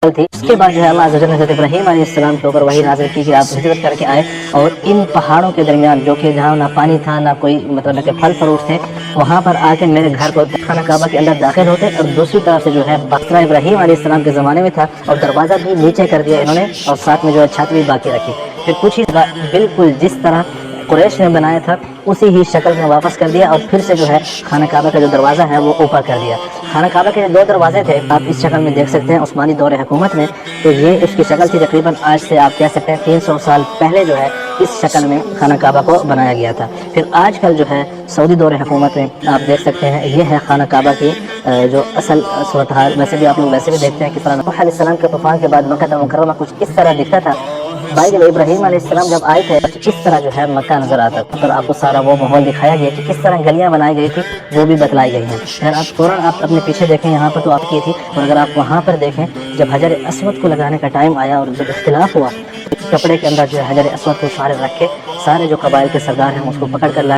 थी। उसके बाद जो है अल्लाह अज़्ज़ा वजल ने हज़रत इब्राहीम अलैहिस्सलाम के ऊपर वही नाज़िल की कि आप हिजरत करके आए और इन पहाड़ों के दरमियान जो कि जहाँ ना पानी था ना कोई मतलब के फल फ्रूट थे, वहाँ पर आके मेरे घर को खाना काबा के अंदर दाखिल होते और दूसरी तरफ से जो है बकरा इब्राहीम अलैहिस्सलाम के ज़माने में था और दरवाज़ा भी नीचे कर दिया इन्होंने और साथ में जो है छत भी बाकी रखी। फिर कुछ ही बिल्कुल जिस तरह कुरैश ने बनाया था उसी ही शक्ल में वापस कर दिया और फिर से जो है खाना काबा का जो दरवाज़ा है वो ऊपर कर दिया। खाना काबा के जो दो दरवाजे थे आप इस शक्ल में देख सकते हैं उस्मानी दौर हुकूमत में, तो ये उसकी शक्ल थी। तकरीबन आज से आप कह सकते हैं 300 साल पहले जो है इस शक्ल में खाना काबा को बनाया गया था। फिर आजकल जो है सऊदी दौर हुकूमत में आप देख सकते हैं ये है खाना काबा की जो असल सूरत हाल। वैसे भी आप लोग वैसे भी देखते हैं कि नूह अलैहिस्सलाम के तूफान के बाद मक्का मुकर्रमा कुछ इस तरह दिखता था। भाई जब इब्राहीम अलैहिस्सलाम जब आए थे इस तरह जो है मक्का नजर आता था, पर आपको सारा वो माहौल दिखाया गया कि किस तरह गलियां बनाई गई थी वो भी बतलाई गई हैं। अगर आप फौरन आप अपने पीछे देखें यहाँ पर तो आपकी थी, और अगर आप वहाँ पर देखें जब हजर अस्वद को लगाने का टाइम आया और जब इख्तिलाफ हुआ कपड़े के अंदर जो है हजर अस्वद को सारे रखे, सारे जो कबाइल के सरदार हैं उसको पकड़ कर लाए।